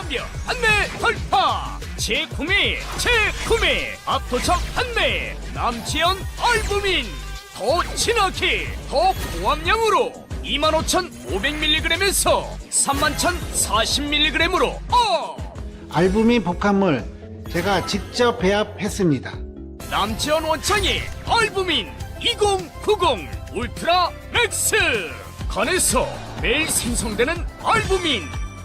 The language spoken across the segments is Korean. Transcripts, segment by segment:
완벽 판매 돌파. 재구매 압도적 판매. 남지연 알부민 더 진하게 더 고함량으로 25,500mg에서 31,040mg으로 알부민 복합물 제가 직접 배합했습니다. 남지연 원장의 알부민 2090 울트라 맥스. 간에서 매일 생성되는 알부민,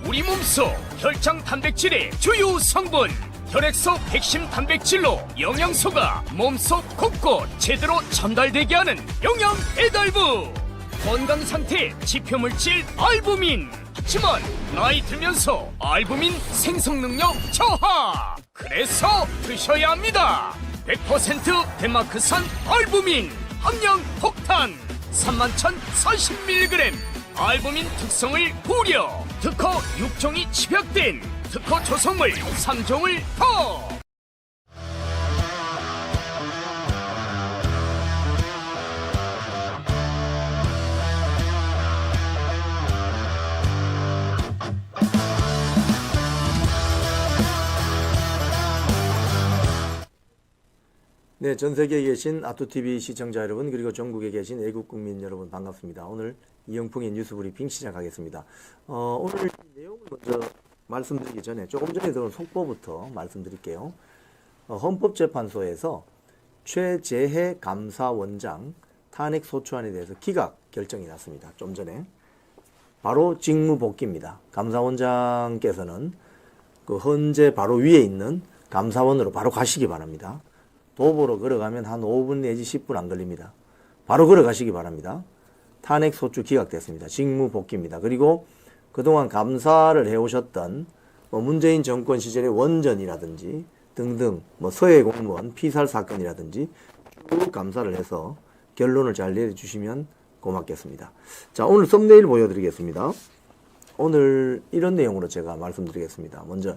우리 몸속 혈장 단백질의 주요 성분. 혈액속 핵심 단백질로 영양소가 몸속 곳곳 제대로 전달되게 하는 영양 배달부. 건강상태 지표물질 알부민. 하지만 나이 들면서 알부민 생성능력 저하. 그래서 드셔야 합니다. 100% 덴마크산 알부민 함량 폭탄 31,040mg. 알부민 특성을 고려. 특허 6종이 집약된 특허 조성물 3종을 더. 네, 전 세계에 계신 아토TV 시청자 여러분, 그리고 전국에 계신 애국 국민 여러분 반갑습니다. 오늘 이영풍의 뉴스 브리핑 시작하겠습니다. 오늘 내용을 먼저 말씀드리기 전에 조금 전에 들은 속보부터 말씀드릴게요. 헌법재판소에서 최재해 감사원장 탄핵 소추안에 대해서 기각 결정이 났습니다. 좀 전에. 바로 직무 복귀입니다. 감사원장께서는 그 헌재 바로 위에 있는 감사원으로 바로 가시기 바랍니다. 도보로 걸어가면 한 5분 내지 10분 안 걸립니다. 바로 걸어가시기 바랍니다. 탄핵 소추 기각됐습니다. 직무 복귀입니다. 그리고 그동안 감사를 해오셨던 문재인 정권 시절의 원전이라든지 등등 서해 공무원 피살 사건이라든지 쭉 감사를 해서 결론을 잘 내려주시면 고맙겠습니다. 자, 오늘 썸네일 보여드리겠습니다. 오늘 이런 내용으로 제가 말씀드리겠습니다. 먼저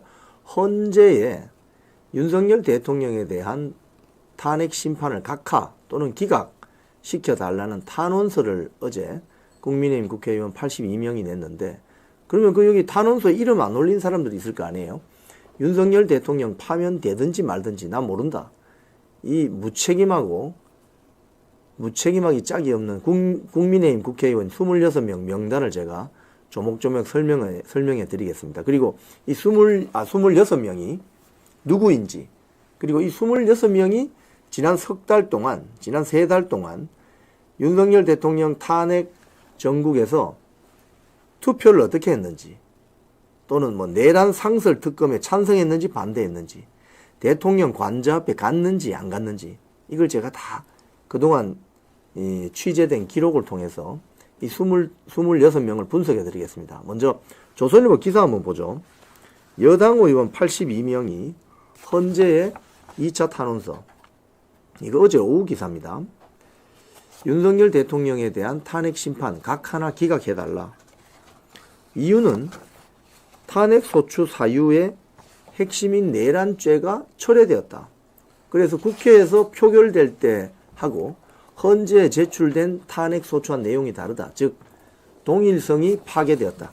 헌재에 윤석열 대통령에 대한 탄핵 심판을 각하 또는 기각시켜달라는 탄원서를 어제 국민의힘 국회의원 82명이 냈는데, 그러면 그 여기 탄원서에 이름 안 올린 사람들이 있을 거 아니에요? 윤석열 대통령 파면되든지 말든지 난 모른다. 이 무책임하기 짝이 없는 국민의힘 국회의원 26명 명단을 제가 조목조목 설명해 드리겠습니다. 그리고 이 26명이 누구인지, 그리고 이 26명이 지난 석 달 동안, 지난 3달 동안 윤석열 대통령 탄핵 전국에서 투표를 어떻게 했는지, 또는 내란 상설 특검에 찬성했는지 반대했는지, 대통령 관저 앞에 갔는지 안 갔는지, 이걸 제가 다 그동안 취재된 기록을 통해서 이 26명을 분석해 드리겠습니다. 먼저 조선일보 기사 한번 보죠. 여당 의원 82명이 헌재의 2차 탄원서, 이거 어제 오후 기사입니다. 윤석열 대통령에 대한 탄핵 심판 각 하나 기각해달라. 이유는 탄핵 소추 사유의 핵심인 내란죄가 철회되었다. 그래서 국회에서 표결될 때 하고 헌재에 제출된 탄핵 소추안 내용이 다르다. 즉 동일성이 파괴되었다.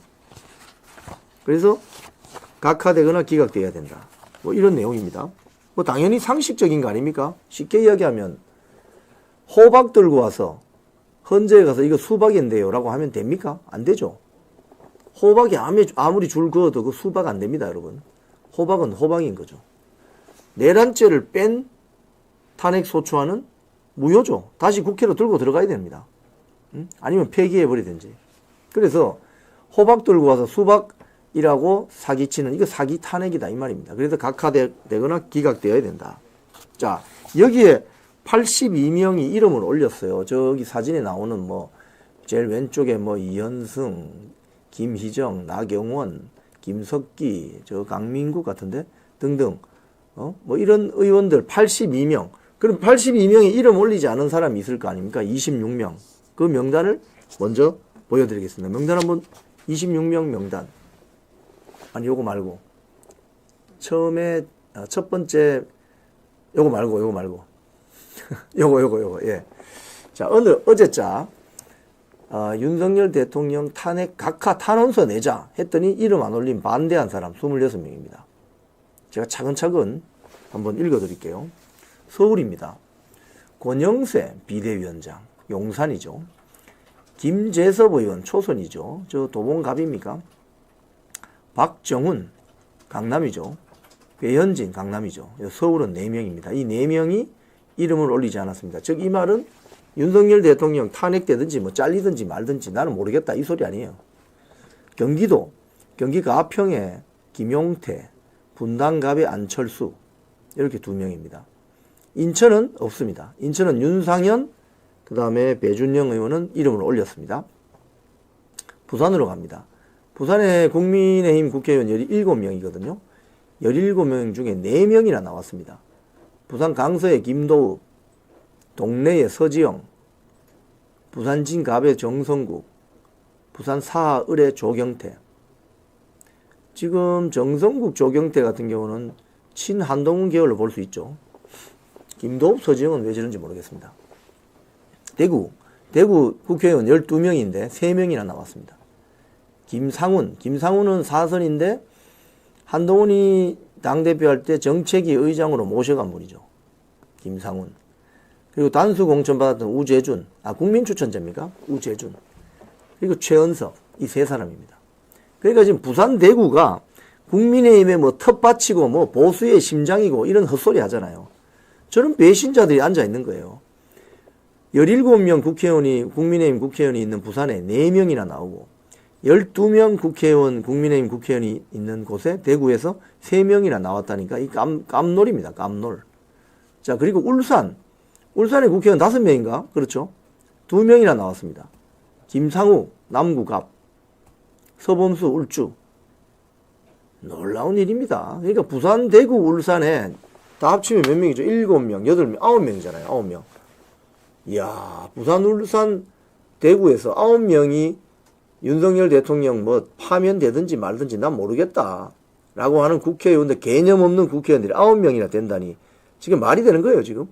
그래서 각하되거나 기각되어야 된다. 이런 내용입니다. 당연히 상식적인 거 아닙니까? 쉽게 이야기하면 호박 들고 와서 헌재에 가서 이거 수박인데요 라고 하면 됩니까? 안 되죠. 호박이 아무리 줄 그어도 그 수박 안 됩니다, 여러분. 호박은 호박인 거죠. 내란죄를 뺀 탄핵 소추안은 무효죠. 다시 국회로 들고 들어가야 됩니다. 아니면 폐기해버리든지. 그래서 호박 들고 와서 수박이라고 사기치는, 이거 사기 탄핵이다 이 말입니다. 그래서 각하되거나 기각되어야 된다. 자, 여기에 82명이 이름을 올렸어요. 저기 사진에 나오는 제일 왼쪽에 이현승, 김희정, 나경원, 김석기, 강민국 같은데 등등 이런 의원들 82명. 그럼 82명이 이름 올리지 않은 사람이 있을 거 아닙니까? 26명. 그 명단을 먼저 보여드리겠습니다. 명단 한번 26명 명단. 아니 요거 말고 처음에 첫 번째 요거 말고 요거 예. 자, 어제자 윤석열 대통령 탄핵 각하 탄원서 내자 했더니 이름 안 올린 반대한 사람 26명입니다. 제가 차근차근 한번 읽어드릴게요. 서울입니다. 권영세 비대위원장, 용산이죠. 김재섭 의원, 초선이죠. 저 도봉갑입니까? 박정훈, 강남이죠. 배현진, 강남이죠. 서울은 4명입니다. 이 4명이 이름을 올리지 않았습니다. 즉 이 말은 윤석열 대통령 탄핵되든지 뭐 잘리든지 말든지 나는 모르겠다 이 소리 아니에요. 경기도, 경기 가평에 김용태, 분당갑의 안철수 이렇게 2명입니다. 인천은 없습니다. 인천은 윤상현, 그 다음에 배준영 의원은 이름을 올렸습니다. 부산으로 갑니다. 부산에 국민의힘 국회의원 17명이거든요. 17명 중에 4명이나 나왔습니다. 부산 강서의 김도읍, 동래의 서지영, 부산 진갑의 정성국, 부산 사을의 조경태. 지금 정성국, 조경태 같은 경우는 친한동훈 계열로 볼 수 있죠. 김도읍, 서지영은 왜 저런지 모르겠습니다. 대구 국회의원 12명인데 3명이나 나왔습니다. 김상훈은 사선인데 한동훈이 당대표 할 때 정책위 의장으로 모셔간 분이죠. 김상훈. 그리고 단수 공천 받았던 우재준, 국민 추천자입니까? 우재준. 그리고 최은석, 이 3사람입니다. 그러니까 지금 부산 대구가 국민의힘에 뭐 텃밭이고 뭐 보수의 심장이고 이런 헛소리 하잖아요. 저런 배신자들이 앉아 있는 거예요. 17명 국민의힘 국회의원이 있는 부산에 4명이나 나오고 12명 국민의힘 국회의원이 있는 곳에 대구에서 3명이나 나왔다니까 이 깜놀입니다. 깜놀. 자, 그리고 울산의 국회의원 5명인가? 그렇죠. 2명이나 나왔습니다. 김상우, 남구갑, 서범수, 울주. 놀라운 일입니다. 그러니까 부산, 대구, 울산에 다 합치면 몇 명이죠? 7명, 8명, 9명이잖아요. 9명. 이야, 부산, 울산, 대구에서 9명이 윤석열 대통령 뭐 파면되든지 말든지 난 모르겠다 라고 하는 국회의원들, 개념 없는 국회의원들이 9명이나 된다니 지금 말이 되는 거예요. 지금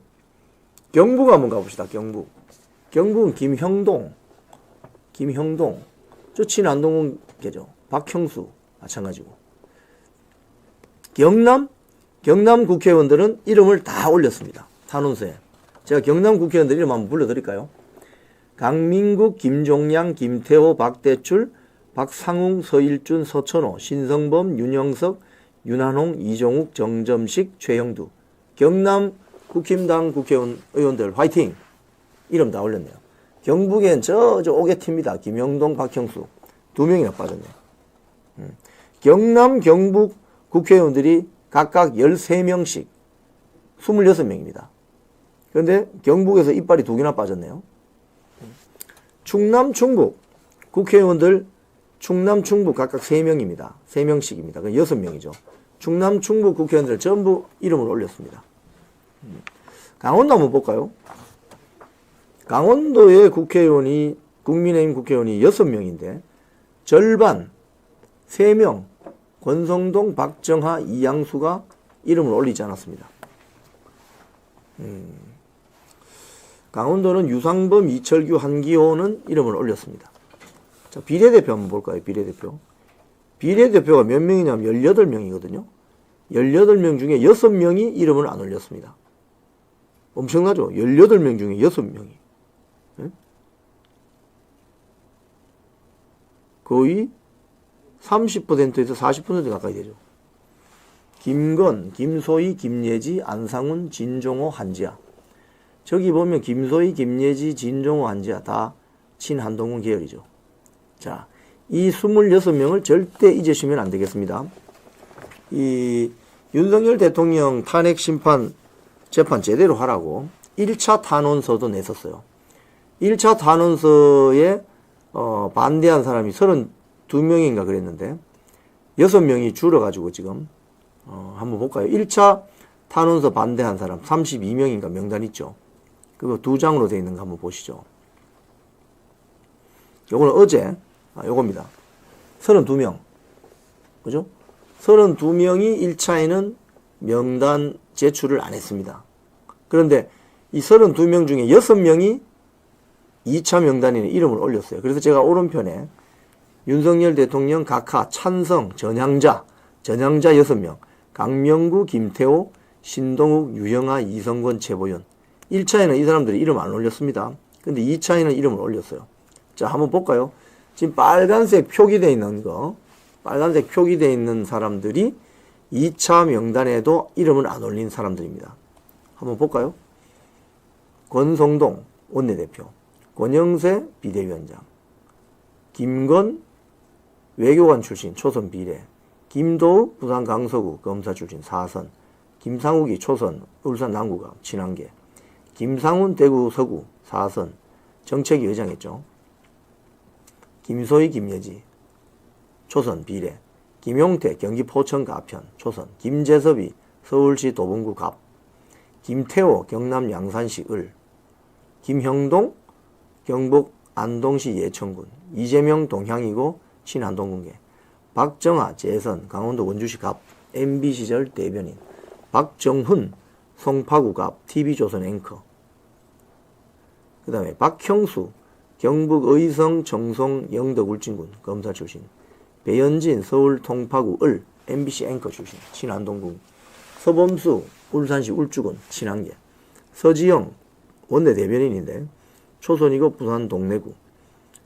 경북 한번 가봅시다. 경북은 김형동 저 친한동훈 계죠. 박형수 마찬가지고. 경남 국회의원들은 이름을 다 올렸습니다. 탄원서에. 제가 경남 국회의원들 이름 한번 불러드릴까요? 강민국, 김종량, 김태호, 박대출, 박상웅, 서일준, 서천호, 신성범, 윤영석, 윤한홍, 이종욱, 정점식, 최형두. 경남 국힘당 국회의원들 화이팅! 이름 다 올렸네요. 경북엔 저 오게티입니다. 김영동, 박형수. 2명이나 빠졌네요. 경남, 경북 국회의원들이 각각 13명씩 26명입니다. 그런데 경북에서 이빨이 2개나 빠졌네요. 충남, 충북 국회의원들 충남, 충북 각각 3명입니다. 3명씩입니다. 그 6명이죠. 충남, 충북 국회의원들 전부 이름을 올렸습니다. 강원도 한번 볼까요? 강원도의 국민의힘 국회의원이 6명인데 절반 3명 권성동, 박정하, 이양수가 이름을 올리지 않았습니다. 강원도는 유상범, 이철규, 한기호는 이름을 올렸습니다. 자, 비례대표 한번 볼까요? 비례대표가 몇 명이냐면 18명이거든요. 18명 중에 6명이 이름을 안 올렸습니다. 엄청나죠? 18명 중에 6명이. 네? 거의 30%에서 40% 가까이 되죠. 김건, 김소희, 김예지, 안상훈, 진종호, 한지아. 저기 보면 김소희, 김예지, 진종호, 한지아 다 친한동훈 계열이죠. 자, 이 26명을 절대 잊으시면 안 되겠습니다. 이 윤석열 대통령 탄핵 심판 재판 제대로 하라고 1차 탄원서도 냈었어요. 1차 탄원서에 반대한 사람이 32명인가 그랬는데 6명이 줄어가지고 지금 한번 볼까요? 1차 탄원서 반대한 사람 32명인가 명단 있죠. 그거 2장으로 되어 있는 거 한번 보시죠. 요거는 어제 요겁니다. 32명. 그죠? 32명이 1차에는 명단 제출을 안 했습니다. 그런데 이 32명 중에 6명이 2차 명단에는 이름을 올렸어요. 그래서 제가 오른편에 윤석열 대통령 각하 찬성 전향자 6명, 강명구, 김태호, 신동욱, 유영아, 이성건, 최보현. 1차에는 이 사람들이 이름 안 올렸습니다. 근데 2차에는 이름을 올렸어요. 자, 한번 볼까요? 지금 빨간색 표기되어 있는 거, 빨간색 표기되어 있는 사람들이 2차 명단에도 이름을 안 올린 사람들입니다. 한번 볼까요? 권성동 원내대표, 권영세 비대위원장, 김건 외교관 출신 초선 비례, 김도우 부산 강서구 검사 출신 4선, 김상욱이 초선 울산 남구갑 친한계, 김상훈 대구 서구 4선 정책위 의장했죠. 김소희 김예지 초선 비례, 김용태 경기 포천 가편 초선, 김재섭이 서울시 도봉구 갑, 김태호 경남 양산시 을, 김형동 경북 안동시 예천군, 이재명 동향이고 신안동군계, 박정아 재선 강원도 원주시 갑 MB 시절 대변인, 박정훈 송파구 갑 TV조선 앵커, 그 다음에 박형수 경북 의성 정송 영덕 울진군 검사 출신, 배현진 서울 통파구 을 MBC 앵커 출신 친안동군, 서범수 울산시 울주군 친한계, 서지영 원내 대변인인데 초선이고 부산 동래구,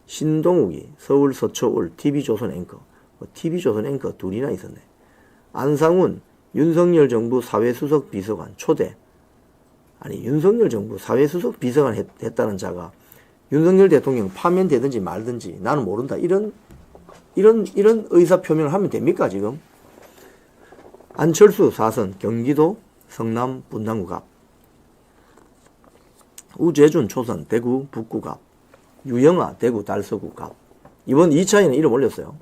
신동욱이 서울 서초울 TV조선 앵커, TV조선 앵커 둘이나 있었네. 안상훈 윤석열 정부 사회수석 비서관 초대. 아니 윤석열 정부 사회수석 비서관 했다는 자가 윤석열 대통령 파면되든지 말든지 나는 모른다. 이런 의사 표명을 하면 됩니까 지금? 안철수 4선 경기도 성남 분당구 갑, 우재준 초선 대구 북구 갑, 유영아 대구 달서구 갑. 이번 2차에는 이름 올렸어요.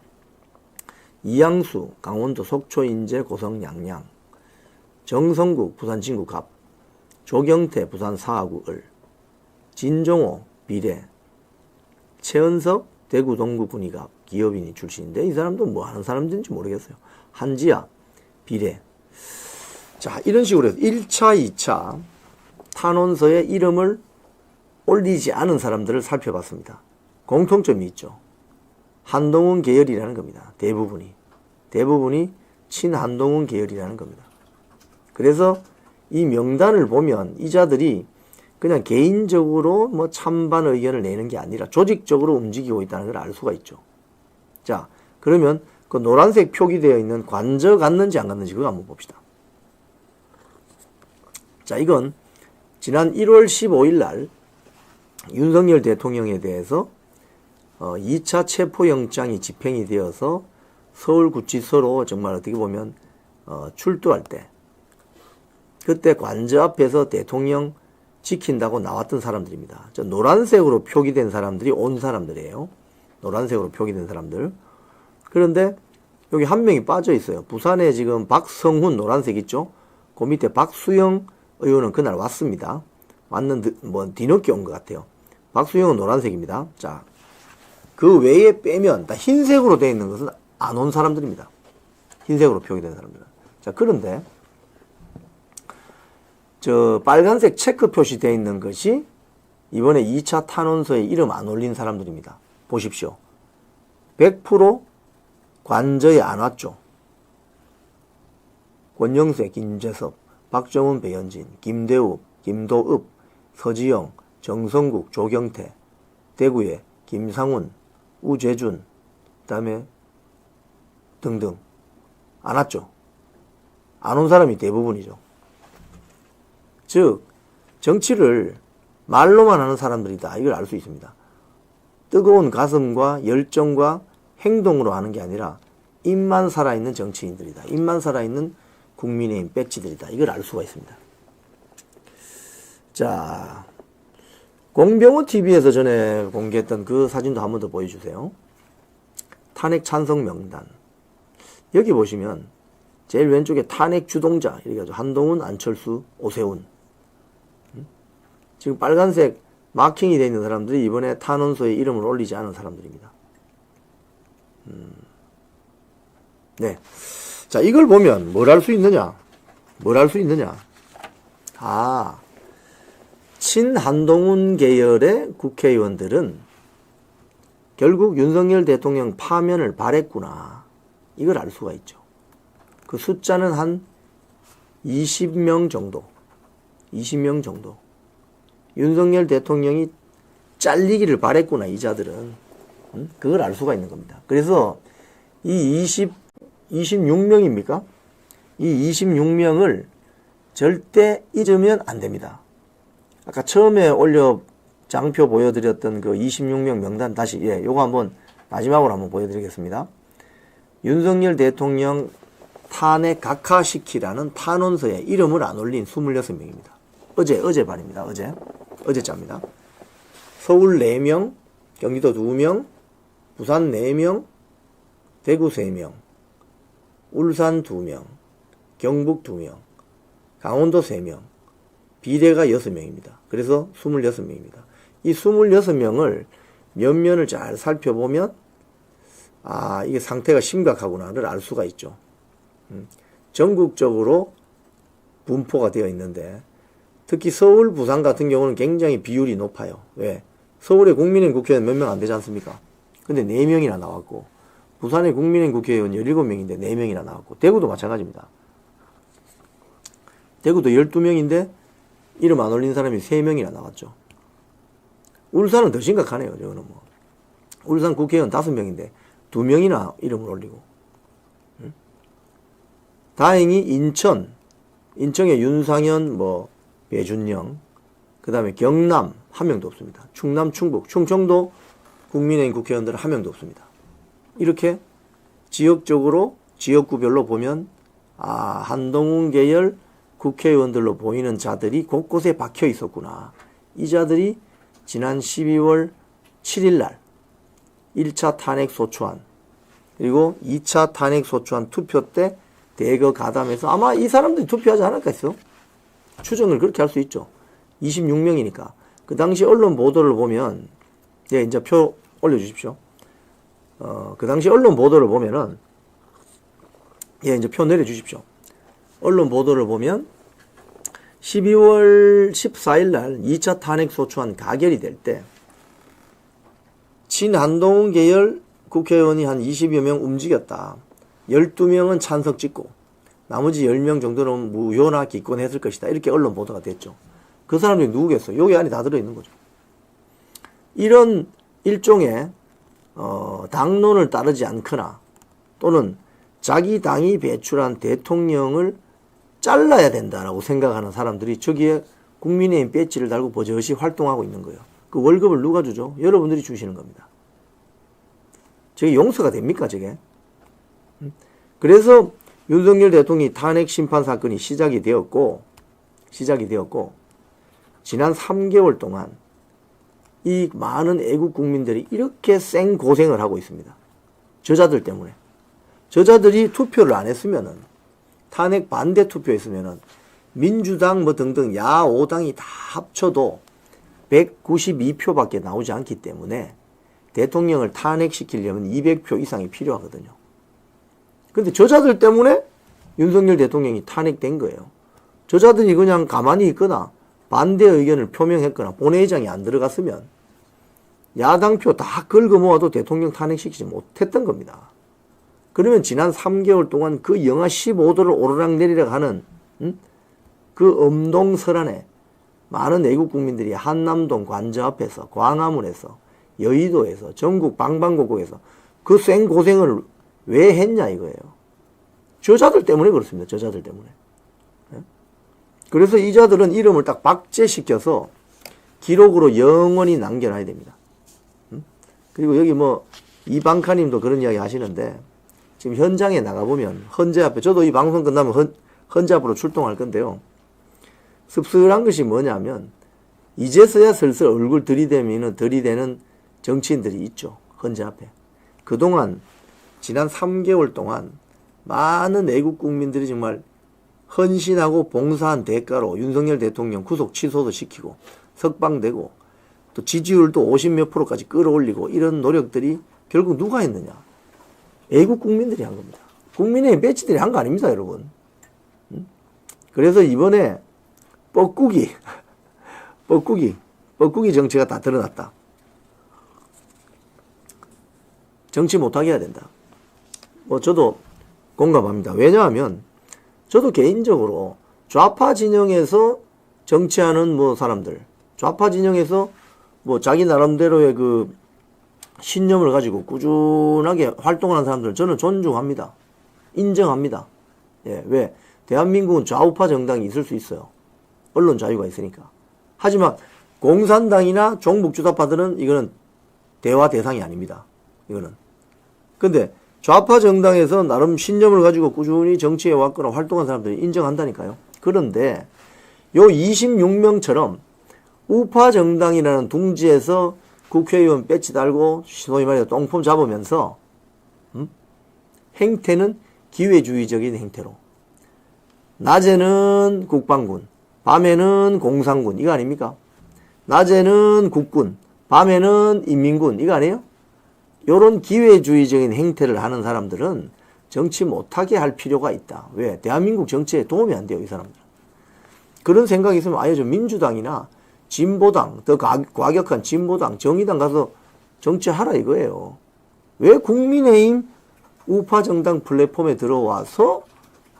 이양수 강원도 속초 인제 고성 양양, 정성국 부산 진구 갑, 조경태 부산 사하구 을, 진종호 비례, 최은석 대구 동구 군의갑 기업인이 출신인데 이 사람도 뭐 하는 사람인지 모르겠어요. 한지아 비례. 자, 이런 식으로 해서 1차, 2차 탄원서에 이름을 올리지 않은 사람들을 살펴봤습니다. 공통점이 있죠. 한동훈 계열이라는 겁니다. 대부분이 친한동훈 계열이라는 겁니다. 그래서 이 명단을 보면 이 자들이 그냥 개인적으로 뭐 찬반 의견을 내는 게 아니라 조직적으로 움직이고 있다는 걸 알 수가 있죠. 자, 그러면 그 노란색 표기되어 있는 관저 갔는지 안 갔는지 그거 한번 봅시다. 자, 이건 지난 1월 15일 날 윤석열 대통령에 대해서 2차 체포영장이 집행이 되어서 서울구치소로 정말 어떻게 보면 출두할 때 그때 관저 앞에서 대통령 지킨다고 나왔던 사람들입니다. 저 노란색으로 표기된 사람들이 온 사람들이에요. 노란색으로 표기된 사람들. 그런데 여기 한 명이 빠져 있어요. 부산에 지금 박성훈 노란색 있죠? 그 밑에 박수영 의원은 그날 왔습니다. 왔는데 뭐 뒤늦게 온 것 같아요. 박수영은 노란색입니다. 자, 그 외에 빼면 다 흰색으로 되어 있는 것은 안 온 사람들입니다. 흰색으로 표기된 사람들은. 자, 그런데 저 빨간색 체크 표시되어 있는 것이 이번에 2차 탄원서에 이름 안 올린 사람들입니다. 보십시오. 100% 관저에 안 왔죠. 권영세, 김재섭, 박정훈, 배현진, 김대우, 김도읍, 서지영, 정성국, 조경태, 대구에 김상훈, 우재준, 그 다음에 등등 안 왔죠. 안 온 사람이 대부분이죠. 즉 정치를 말로만 하는 사람들이다. 이걸 알 수 있습니다. 뜨거운 가슴과 열정과 행동으로 하는 게 아니라 입만 살아있는 정치인들이다. 입만 살아있는 국민의힘 배지들이다. 이걸 알 수가 있습니다. 자, 공병호 TV에서 전에 공개했던 그 사진도 한 번 더 보여주세요. 탄핵 찬성 명단. 여기 보시면 제일 왼쪽에 탄핵 주동자 이렇게 하죠. 한동훈, 안철수, 오세훈. 지금 빨간색 마킹이 되어 있는 사람들이 이번에 탄원서에 이름을 올리지 않은 사람들입니다. 네. 자, 이걸 보면 뭘 할 수 있느냐? 아, 친한동훈 계열의 국회의원들은 결국 윤석열 대통령 파면을 바랬구나. 이걸 알 수가 있죠. 그 숫자는 한 20명 정도. 20명 정도. 윤석열 대통령이 잘리기를 바랬구나, 이 자들은. 그걸 알 수가 있는 겁니다. 그래서 이 26명입니까? 이 26명을 절대 잊으면 안 됩니다. 아까 처음에 장표 보여드렸던 그 26명 명단 다시, 요거 한번 마지막으로 한번 보여드리겠습니다. 윤석열 대통령 탄핵 각하시키라는 탄원서에 이름을 안 올린 26명입니다. 어제반입니다. 어제자입니다. 서울 4명, 경기도 2명, 부산 4명, 대구 3명, 울산 2명, 경북 2명, 강원도 3명, 비례가 6명입니다. 그래서 26명입니다. 이 26명을 면면을 잘 살펴보면 이게 상태가 심각하구나를 알 수가 있죠. 전국적으로 분포가 되어 있는데 특히 서울, 부산 같은 경우는 굉장히 비율이 높아요. 왜? 서울의 국민의힘 국회의원 몇 명 안 되지 않습니까? 근데 4명이나 나왔고 부산의 국민의힘 국회의원 17명인데 4명이나 나왔고 대구도 마찬가지입니다. 대구도 12명인데 이름 안 올린 사람이 3명이나 나왔죠. 울산은 더 심각하네요. 저거는 뭐. 울산 국회의원 5명인데 2명이나 이름을 올리고. 다행히 인천의 윤상현, 배준영, 그 다음에 경남 1명도 없습니다. 충남, 충북, 충청도 국민의힘 국회의원들은 1명도 없습니다. 이렇게 지역적으로 지역구별로 보면 한동훈 계열 국회의원들로 보이는 자들이 곳곳에 박혀 있었구나. 이 자들이 지난 12월 7일 날 1차 탄핵 소추안 그리고 2차 탄핵 소추안 투표 때 대거 가담해서 아마 이 사람들이 투표하지 않을까 했어. 추정을 그렇게 할 수 있죠. 26명이니까. 그 당시 언론 보도를 보면 이제 표 올려주십시오. 그 당시 언론 보도를 보면은 이제 표 내려주십시오. 언론 보도를 보면 12월 14일 날 2차 탄핵 소추안 가결이 될 때 친한동훈 계열 국회의원이 한 20여 명 움직였다. 12명은 찬석 찍고 나머지 10명 정도는 무효나 기권했을 것이다. 이렇게 언론 보도가 됐죠. 그 사람들이 누구겠어요? 여기 안에 다 들어있는 거죠. 이런 일종의 당론을 따르지 않거나 또는 자기 당이 배출한 대통령을 잘라야 된다라고 생각하는 사람들이 저기에 국민의힘 배지를 달고 버젓이 활동하고 있는 거예요. 그 월급을 누가 주죠? 여러분들이 주시는 겁니다. 저게 용서가 됩니까, 저게? 그래서 윤석열 대통령이 탄핵 심판 사건이 시작이 되었고 지난 3개월 동안 이 많은 애국 국민들이 이렇게 생고생을 하고 있습니다. 저자들 때문에. 저자들이 투표를 안 했으면은 탄핵 반대 투표했으면은 민주당 등등 야 5당이 다 합쳐도 192표밖에 나오지 않기 때문에 대통령을 탄핵시키려면 200표 이상이 필요하거든요. 근데 저자들 때문에 윤석열 대통령이 탄핵된 거예요. 저자들이 그냥 가만히 있거나 반대 의견을 표명했거나 본회의장에 안 들어갔으면 야당표 다 긁어 모아도 대통령 탄핵시키지 못했던 겁니다. 그러면 지난 3개월 동안 그 영하 15도를 오르락내리락 하는 그 엄동설안에 많은 애국 국민들이 한남동 관저 앞에서 광화문에서 여의도에서 전국 방방곡곡에서 그 생고생을 왜 했냐 이거예요. 저자들 때문에 그렇습니다. 저자들 때문에. 그래서 이 자들은 이름을 딱 박제시켜서 기록으로 영원히 남겨놔야 됩니다. 그리고 여기 이방카님도 그런 이야기 하시는데 지금 현장에 나가보면 헌재 앞에 저도 이 방송 끝나면 헌재 앞으로 출동할 건데요. 씁쓸한 것이 뭐냐면 이제서야 슬슬 얼굴 들이대는 정치인들이 있죠. 헌재 앞에. 그동안 지난 3개월 동안 많은 애국 국민들이 정말 헌신하고 봉사한 대가로 윤석열 대통령 구속 취소도 시키고 석방되고 또 지지율도 50몇 %까지 끌어올리고 이런 노력들이 결국 누가 했느냐? 애국 국민들이 한 겁니다. 국민의힘 배치들이 한 거 아닙니다, 여러분. 그래서 이번에 뻐꾸기 뻐꾸기 정치가 다 드러났다. 정치 못하게 해야 된다. 뭐 저도 공감합니다. 왜냐하면 저도 개인적으로 좌파 진영에서 정치하는 뭐 사람들, 좌파 진영에서 뭐 자기 나름대로의 그 신념을 가지고 꾸준하게 활동하는 사람들 저는 존중합니다. 인정합니다. 예, 왜? 대한민국은 좌우파 정당이 있을 수 있어요. 언론 자유가 있으니까. 하지만 공산당이나 종북주사파들은 이거는 대화 대상이 아닙니다. 이거는. 근데 좌파 정당에서 나름 신념을 가지고 꾸준히 정치에 왔거나 활동한 사람들이 인정한다니까요. 그런데 요 26명처럼 우파 정당이라는 둥지에서 국회의원 배지 달고 소위 말해서 똥폼 잡으면서 행태는 기회주의적인 행태로 낮에는 국방군, 밤에는 공산군 이거 아닙니까? 낮에는 국군, 밤에는 인민군 이거 아니에요? 요런 기회주의적인 행태를 하는 사람들은 정치 못하게 할 필요가 있다. 왜? 대한민국 정치에 도움이 안 돼요, 이 사람들은. 그런 생각이 있으면 아예 저 민주당이나 진보당, 더 과격한 진보당, 정의당 가서 정치하라 이거예요. 왜 국민의힘 우파 정당 플랫폼에 들어와서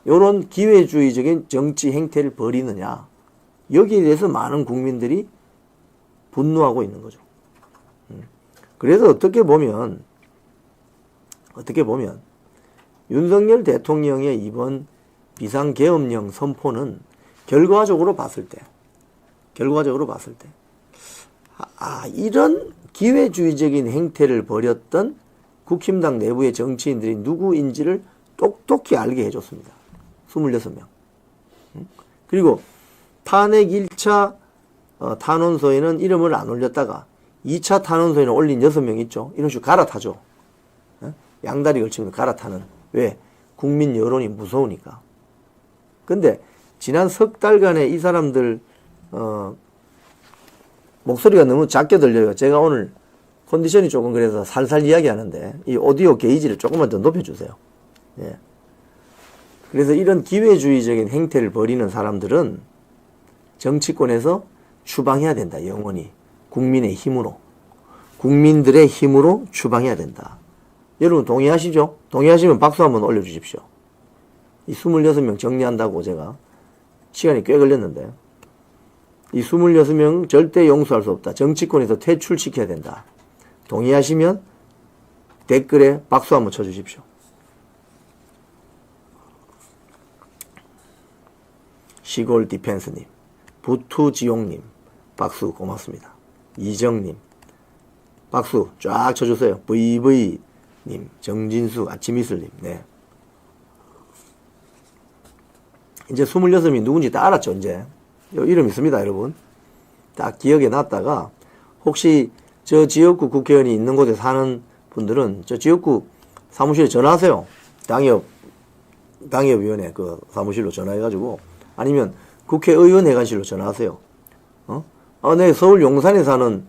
요런 기회주의적인 정치 행태를 벌이느냐. 여기에 대해서 많은 국민들이 분노하고 있는 거죠. 그래서 어떻게 보면 윤석열 대통령의 이번 비상계엄령 선포는 결과적으로 봤을 때 이런 기회주의적인 행태를 벌였던 국힘당 내부의 정치인들이 누구인지를 똑똑히 알게 해줬습니다. 26명. 그리고 탄핵 1차 탄원서에는 이름을 안 올렸다가 2차 탄원서에는 올린 6명 있죠. 이런 식으로 갈아타죠. 양다리 걸치면 갈아타는. 왜? 국민 여론이 무서우니까. 근데 지난 석 달간의 이 사람들 목소리가 너무 작게 들려요. 제가 오늘 컨디션이 조금 그래서 살살 이야기하는데 이 오디오 게이지를 조금만 더 높여주세요. 예. 그래서 이런 기회주의적인 행태를 벌이는 사람들은 정치권에서 추방해야 된다. 영원히. 국민의 힘으로. 국민들의 힘으로 추방해야 된다. 여러분 동의하시죠? 동의하시면 박수 한번 올려주십시오. 이 26명 정리한다고 제가 시간이 꽤 걸렸는데 이 26명 절대 용서할 수 없다. 정치권에서 퇴출시켜야 된다. 동의하시면 댓글에 박수 한번 쳐주십시오. 시골 디펜스님, 부투지용님, 박수 고맙습니다. 이정님, 박수 쫙 쳐주세요. VV님, 정진수, 아침이슬님, 네. 이제 26명이 누군지 다 알았죠, 이제. 요 이름 있습니다, 여러분. 딱 기억에 놨다가, 혹시 저 지역구 국회의원이 있는 곳에 사는 분들은 저 지역구 사무실에 전화하세요. 당협위원회 그 사무실로 전화해가지고, 아니면 국회의원 회관실로 전화하세요. 네, 서울 용산에 사는,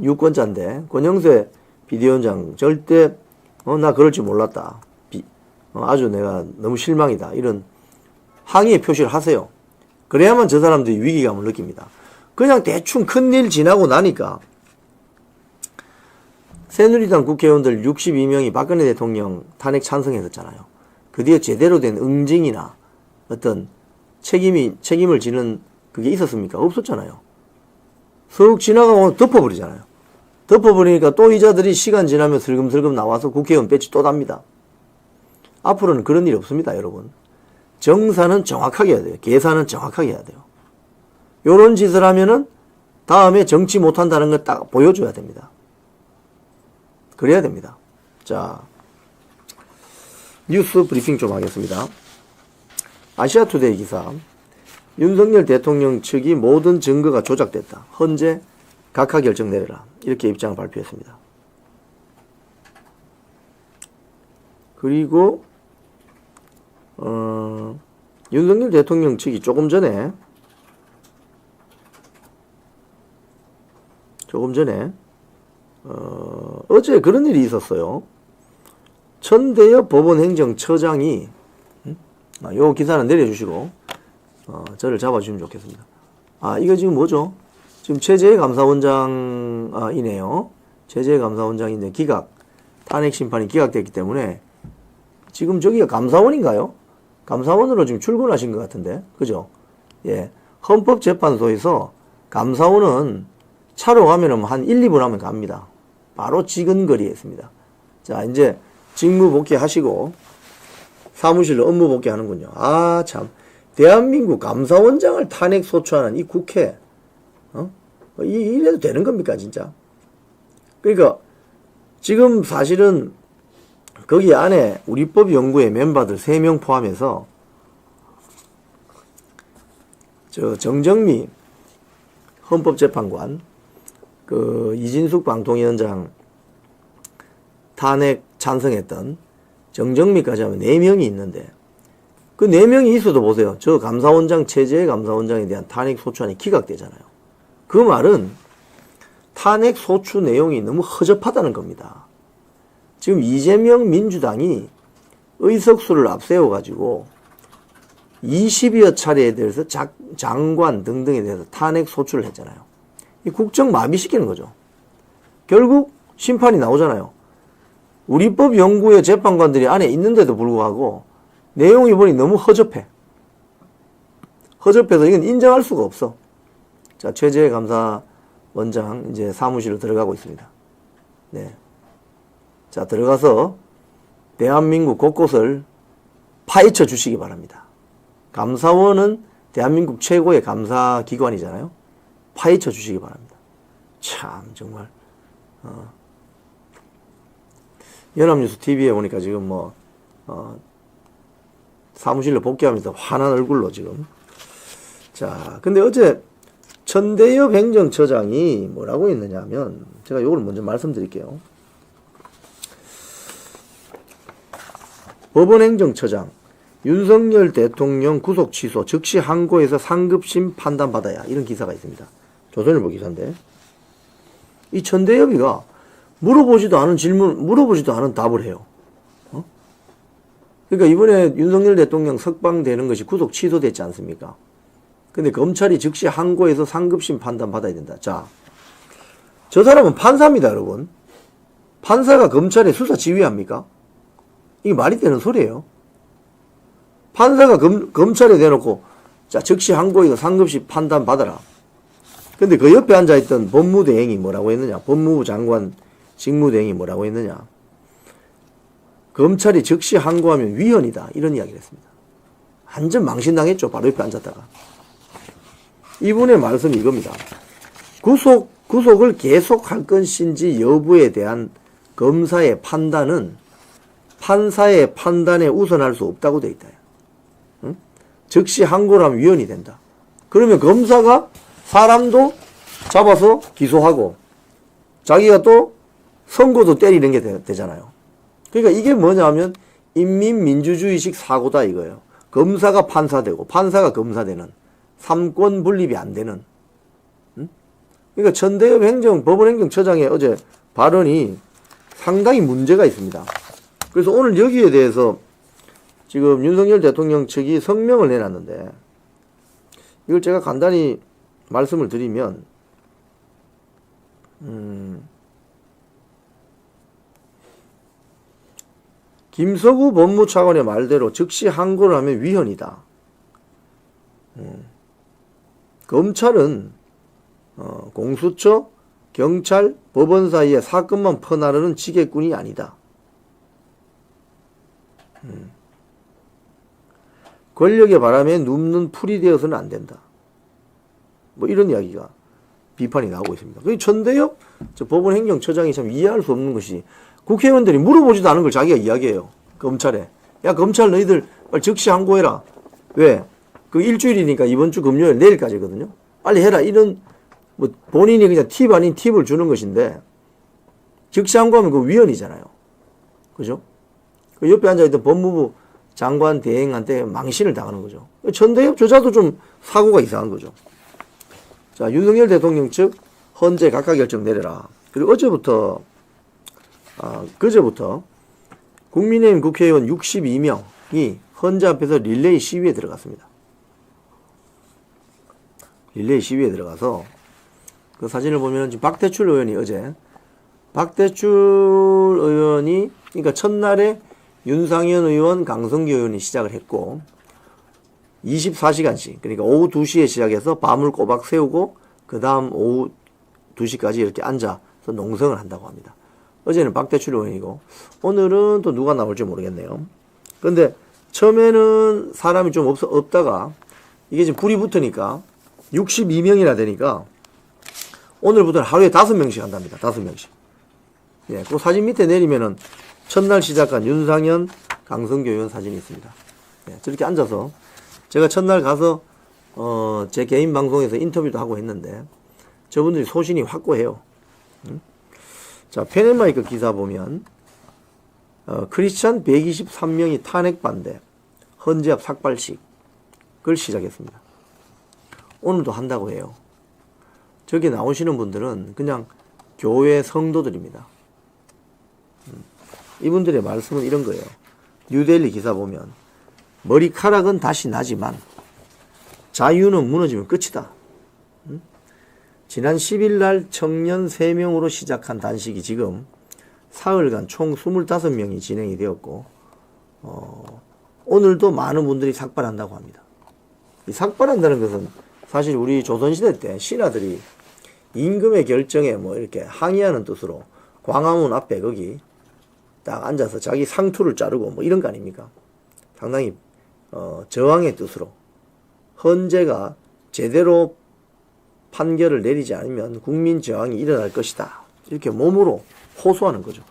유권자인데, 권영세 비대위원장 절대, 나 그럴 줄 몰랐다. 아주 내가 너무 실망이다. 이런 항의의 표시를 하세요. 그래야만 저 사람들이 위기감을 느낍니다. 그냥 대충 큰일 지나고 나니까, 새누리당 국회의원들 62명이 박근혜 대통령 탄핵 찬성했었잖아요. 그 뒤에 제대로 된 응징이나 어떤 책임을 지는 그게 있었습니까? 없었잖아요. 슥 지나가고 덮어버리잖아요. 덮어버리니까 또 이자들이 시간 지나면 슬금슬금 나와서 국회의원 배지 또 답니다. 앞으로는 그런 일이 없습니다, 여러분. 정산은 정확하게 해야 돼요. 계산은 정확하게 해야 돼요. 요런 짓을 하면은 다음에 정치 못한다는 걸 딱 보여줘야 됩니다. 그래야 됩니다. 자, 뉴스 브리핑 좀 하겠습니다. 아시아투데이 기사. 윤석열 대통령 측이 모든 증거가 조작됐다. 헌재 각하 결정 내려라. 이렇게 입장을 발표했습니다. 그리고 윤석열 대통령 측이 조금 전에 어제 그런 일이 있었어요. 천대엽 법원행정처장이 요 기사는 내려주시고 저를 잡아주시면 좋겠습니다. 이거 지금 뭐죠? 지금 최재해 감사원장이네요. 최재해 감사원장인데 탄핵 심판이 기각됐기 때문에 지금 저기가 감사원인가요? 감사원으로 지금 출근하신 것 같은데, 그죠? 예. 헌법재판소에서 감사원은 차로 가면은 한 1, 2분 하면 갑니다. 바로 지근거리에 있습니다. 자, 이제 직무 복귀하시고 사무실로 업무 복귀하는군요. 아, 참. 대한민국 감사원장을 탄핵 소추하는 이 국회, 이래도 되는 겁니까, 진짜? 그러니까, 지금 사실은 거기 안에 우리법연구회 멤버들 3명 포함해서 정정미 헌법재판관, 이진숙 방통위원장 탄핵 찬성했던 정정미까지 하면 4명이 있는데, 그 4명이 있어도 보세요. 저 감사원장, 최재해 감사원장에 대한 탄핵 소추안이 기각되잖아요. 그 말은 탄핵 소추 내용이 너무 허접하다는 겁니다. 지금 이재명 민주당이 의석수를 앞세워가지고 20여 차례에 대해서 장관 등등에 대해서 탄핵 소추를 했잖아요. 이 국정 마비시키는 거죠. 결국 심판이 나오잖아요. 우리법 연구회 재판관들이 안에 있는데도 불구하고 내용이 보니 너무 허접해. 허접해서 이건 인정할 수가 없어. 자, 최재해 감사원장 이제 사무실로 들어가고 있습니다. 네. 자, 들어가서 대한민국 곳곳을 파헤쳐 주시기 바랍니다. 감사원은 대한민국 최고의 감사기관이잖아요. 파헤쳐 주시기 바랍니다. 참, 정말, 연합뉴스 TV에 보니까 지금 사무실로 복귀하면서 환한 얼굴로 지금. 자, 근데 어제 천대엽 행정처장이 뭐라고 했느냐 하면, 제가 이걸 먼저 말씀드릴게요. 법원행정처장, 윤석열 대통령 구속 취소, 즉시 항고해서 상급심 판단받아야. 이런 기사가 있습니다. 조선일보 기사인데. 이 천대엽이가 물어보지도 않은 답을 해요. 그러니까 이번에 윤석열 대통령 석방되는 것이 구속 취소됐지 않습니까? 근데 검찰이 즉시 항고해서 상급심 판단받아야 된다. 자, 저 사람은 판사입니다, 여러분. 판사가 검찰에 수사 지휘합니까? 이게 말이 되는 소리예요. 판사가 검찰에 대놓고, 자, 즉시 항고해서 상급심 판단받아라. 근데 그 옆에 앉아있던 법무대행이 뭐라고 했느냐? 법무부 장관 직무대행이 뭐라고 했느냐? 검찰이 즉시 항고하면 위헌이다. 이런 이야기를 했습니다. 완전 망신당했죠. 바로 옆에 앉았다가. 이분의 말씀이 이겁니다. 구속을 계속할 것인지 여부에 대한 검사의 판단은 판사의 판단에 우선할 수 없다고 되어 있다. 응? 즉시 항고를 하면 위헌이 된다. 그러면 검사가 사람도 잡아서 기소하고 자기가 또 선고도 때리는 게 되잖아요. 그러니까 이게 뭐냐 하면 인민민주주의식 사고다 이거예요. 검사가 판사되고 판사가 검사되는 삼권 분립이 안 되는. 응? 그러니까 천대엽 법원행정처장의 어제 발언이 상당히 문제가 있습니다. 그래서 오늘 여기에 대해서 지금 윤석열 대통령 측이 성명을 내놨는데 이걸 제가 간단히 말씀을 드리면 김석우 법무차관의 말대로 즉시 항고를 하면 위헌이다. 검찰은 공수처, 경찰, 법원 사이에 사건만 퍼나르는 지게꾼이 아니다. 권력의 바람에 눕는 풀이 되어서는 안 된다. 뭐 이런 이야기가 비판이 나오고 있습니다. 그 천대엽 법원 행정처장이 참 이해할 수 없는 것이 국회의원들이 물어보지도 않은 걸 자기가 이야기해요. 검찰에. 야, 검찰 너희들 빨리 즉시 항고해라. 왜? 그 일주일이니까 이번 주 금요일 내일까지거든요. 빨리 해라. 이런 뭐 본인이 그냥 팁 아닌 팁을 주는 것인데 즉시 항고하면 그 위헌이잖아요. 그죠? 그 옆에 앉아있던 법무부 장관 대행한테 망신을 당하는 거죠. 천대엽 저자도 좀 사고가 이상한 거죠. 자, 윤석열 대통령 측 헌재 각하 결정 내려라. 그리고 그제부터 국민의힘 국회의원 62명이 헌재 앞에서 릴레이 시위에 들어갔습니다. 릴레이 시위에 들어가서 그 사진을 보면 지금 박대출 의원이 어제 박대출 의원이 그러니까 첫날에 윤상현 의원, 강성규 의원이 시작을 했고 24시간씩 그러니까 오후 2시에 시작해서 밤을 꼬박 새우고 그 다음 오후 2시까지 이렇게 앉아서 농성을 한다고 합니다. 어제는 박대출 의원이고 오늘은 또 누가 나올지 모르겠네요. 근데 처음에는 사람이 좀 없다가 이게 지금 불이 붙으니까 62명이나 되니까 오늘부터는 하루에 5명씩 한답니다. 5명씩. 예, 그 사진 밑에 내리면은 첫날 시작한 윤상현, 강성규 의원 사진이 있습니다. 예, 저렇게 앉아서 제가 첫날 가서 제 개인 방송에서 인터뷰도 하고 했는데 저분들이 소신이 확고해요. 자, 페넷마이크 기사 보면 크리스찬 123명이 탄핵 반대, 헌재 앞 삭발식 그걸 시작했습니다. 오늘도 한다고 해요. 저기 나오시는 분들은 그냥 교회 성도들입니다. 이분들의 말씀은 이런 거예요. 뉴데일리 기사 보면 머리카락은 다시 나지만 자유는 무너지면 끝이다. 지난 10일 날 청년 3명으로 시작한 단식이 지금 사흘간 총 25명이 진행이 되었고 오늘도 많은 분들이 삭발한다고 합니다. 이 삭발한다는 것은 사실 우리 조선시대 때 신하들이 임금의 결정에 뭐 이렇게 항의하는 뜻으로 광화문 앞에 거기 딱 앉아서 자기 상투를 자르고 뭐 이런 거 아닙니까? 상당히 저항의 뜻으로 헌재가 제대로 판결을 내리지 않으면 국민 저항이 일어날 것이다. 이렇게 몸으로 호소하는 거죠.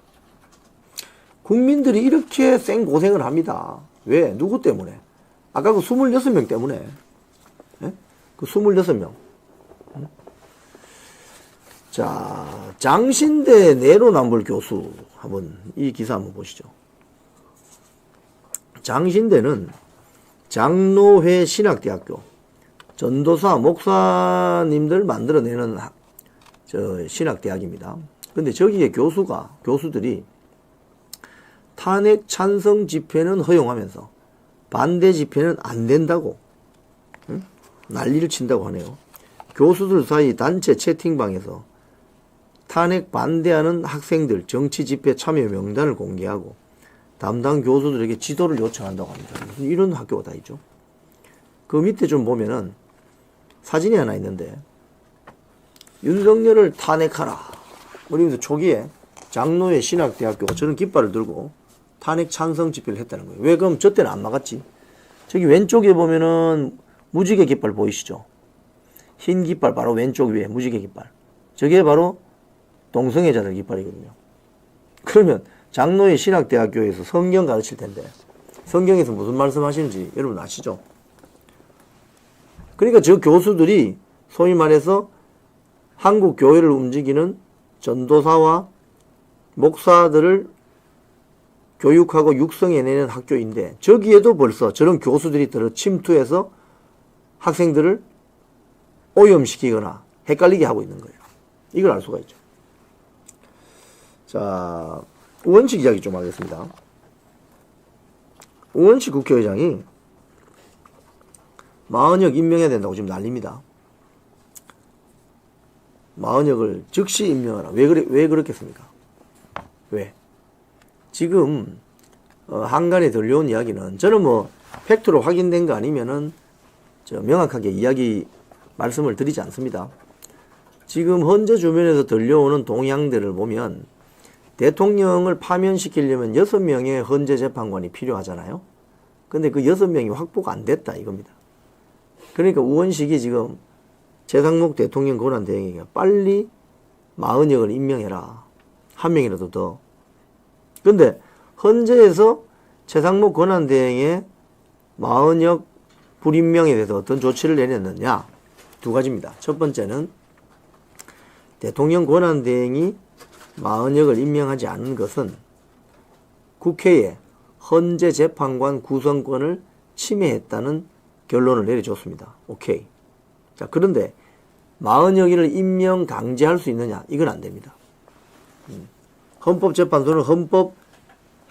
국민들이 이렇게 생고생을 합니다. 왜? 누구 때문에? 아까 그 26명 때문에. 예? 그 26명. 자, 장신대 내로남불 교수 한번 이 기사 한번 보시죠. 장신대는 장로회 신학대학교 전도사 목사님들 만들어내는 신학대학입니다. 근데 저기에 교수들이 탄핵 찬성 집회는 허용하면서 반대 집회는 안 된다고 난리를 친다고 하네요. 교수들 사이 단체 채팅방에서 탄핵 반대하는 학생들 정치 집회 참여 명단을 공개하고 담당 교수들에게 지도를 요청한다고 합니다. 무슨 이런 학교가 다 있죠. 그 밑에 좀 보면은 사진이 하나 있는데 윤석열을 탄핵하라. 그러면서 초기에 장로회 신학대학교가 저런 깃발을 들고 탄핵 찬성 집회를 했다는 거예요. 왜 그럼 저 때는 안 막았지? 저기 왼쪽에 보면은 무지개 깃발 보이시죠? 흰 깃발 바로 왼쪽 위에 무지개 깃발. 저게 바로 동성애자들 깃발이거든요. 그러면 장로회 신학대학교에서 성경 가르칠 텐데 성경에서 무슨 말씀 하시는지 여러분 아시죠? 그러니까 저 교수들이 소위 말해서 한국 교회를 움직이는 전도사와 목사들을 교육하고 육성해내는 학교인데 저기에도 벌써 저런 교수들이 들어 침투해서 학생들을 오염시키거나 헷갈리게 하고 있는 거예요. 이걸 알 수가 있죠. 자, 우원식 이야기 좀 하겠습니다. 우원식 국회의장이 마은혁 임명해야 된다고 지금 난립니다. 마은혁을 즉시 임명하라. 왜 그렇겠습니까? 왜? 지금 한간에 들려온 이야기는 저는 뭐 팩트로 확인된 거 아니면은 명확하게 말씀을 드리지 않습니다. 지금 헌재 주변에서 들려오는 동향들을 보면 대통령을 파면시키려면 6명의 헌재 재판관이 필요하잖아요. 근데 그 6명이 확보가 안 됐다 이겁니다. 그러니까 우원식이 지금 최상목 대통령 권한대행에게 빨리 마은혁을 임명해라. 한 명이라도 더. 근데 헌재에서 최상목 권한대행의 마은혁 불임명에 대해서 어떤 조치를 내렸느냐? 두 가지입니다. 첫 번째는 대통령 권한대행이 마은혁을 임명하지 않은 것은 국회에 헌재 재판관 구성권을 침해했다는 결론을 내려줬습니다. 오케이. 자, 그런데 마은혁이를 임명 강제할 수 있느냐? 이건 안 됩니다. 헌법재판소는 헌법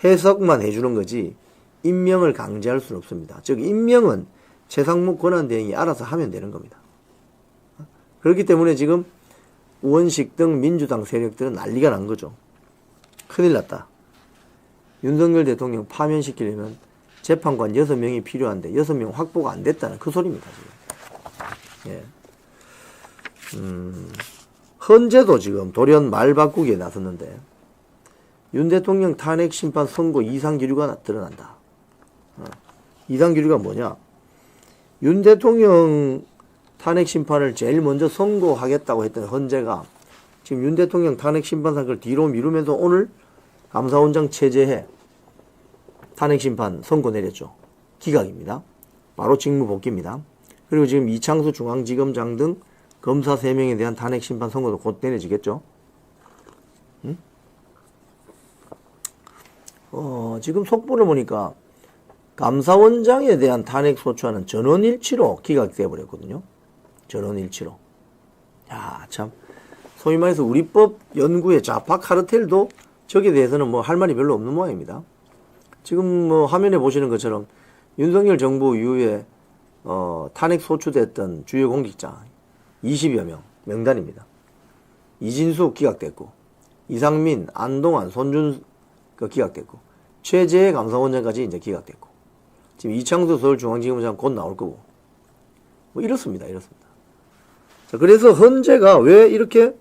해석만 해주는 거지 임명을 강제할 수는 없습니다. 즉 임명은 최상목 권한대행이 알아서 하면 되는 겁니다. 그렇기 때문에 지금 우원식 등 민주당 세력들은 난리가 난 거죠. 큰일 났다. 윤석열 대통령 파면시키려면 재판관 6명이 필요한데 6명 확보가 안 됐다는 그 소리입니다. 지금. 예. 헌재도 지금 돌연 말 바꾸기에 나섰는데 윤 대통령 탄핵 심판 선고 이상 기류가 드러난다. 이상 기류가 뭐냐? 윤 대통령 탄핵 심판을 제일 먼저 선고하겠다고 했던 헌재가 지금 윤 대통령 탄핵 심판 사건을 뒤로 미루면서 오늘 감사원장 체제해 탄핵 심판 선고 내렸죠. 기각입니다. 바로 직무 복귀입니다. 그리고 지금 이창수 중앙지검장 등 검사 3명에 대한 탄핵 심판 선고도 곧 내려지겠죠. 지금 속보를 보니까 감사원장에 대한 탄핵 소추안은 전원일치로 기각돼 버렸거든요. 전원일치로. 야, 참. 소위 말해서 우리법 연구의 좌파 카르텔도 저기에 대해서는 뭐 할 말이 별로 없는 모양입니다. 지금 뭐 화면에 보시는 것처럼 윤석열 정부 이후에 탄핵 소추됐던 주요 공직자 20여 명 명단입니다. 이진숙 기각됐고, 이상민, 안동안, 손준 기각됐고, 최재해 감사원장까지 이제 기각됐고, 지금 이창수 서울중앙지검장 곧 나올 거고, 뭐 이렇습니다. 자, 그래서 헌재가 왜 이렇게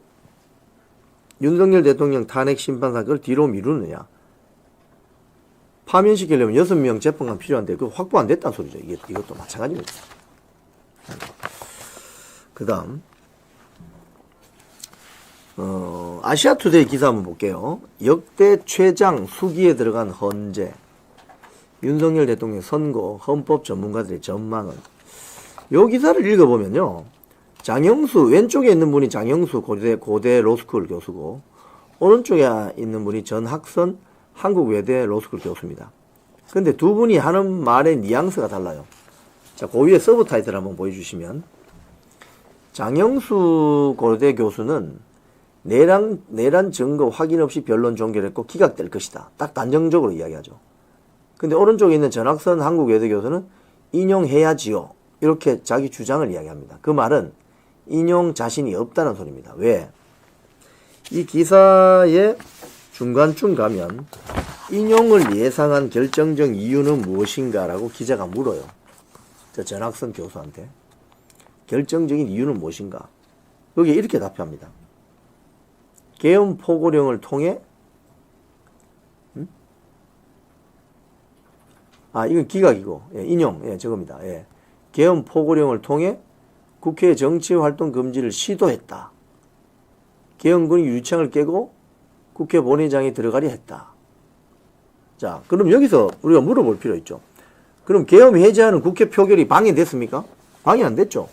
윤석열 대통령 탄핵 심판 사건을 뒤로 미루느냐? 파면시키려면 6명 재판관 필요한데 그거 확보 안 됐다는 소리죠. 이것도 마찬가지입니다. 그 다음 아시아투데이 기사 한번 볼게요. 역대 최장 수기에 들어간 헌재, 윤석열 대통령 선고, 헌법 전문가들의 전망은. 요 기사를 읽어보면요, 장영수, 왼쪽에 있는 분이 장영수 고대 로스쿨 교수고, 오른쪽에 있는 분이 전학선 한국외대 로스쿨 교수입니다. 근데 두 분이 하는 말의 뉘앙스가 달라요. 자, 그 위에 서브 타이틀 한번 보여주시면, 장영수 고대 교수는 내란 증거 확인 없이 변론 종결했고 기각될 것이다. 딱 단정적으로 이야기하죠. 근데 오른쪽에 있는 전학선 한국외대 교수는 인용해야지요. 이렇게 자기 주장을 이야기합니다. 그 말은 인용 자신이 없다는 소리입니다. 왜? 이 기사의 중간쯤 가면 인용을 예상한 결정적 이유는 무엇인가라고 기자가 물어요. 저 전학선 교수한테. 결정적인 이유는 무엇인가? 여기에 이렇게 답합니다. 계엄 포고령을 통해 이건 기각이고, 예, 인용, 예, 저겁니다. 예. 계엄 포고령을 통해 국회 정치활동 금지를 시도했다. 계엄군이 유리창을 깨고 국회 본회의장에 들어가려 했다. 자, 그럼 여기서 우리가 물어볼 필요 있죠. 그럼 계엄 해제하는 국회 표결이 방해됐습니까? 방해 안 됐죠.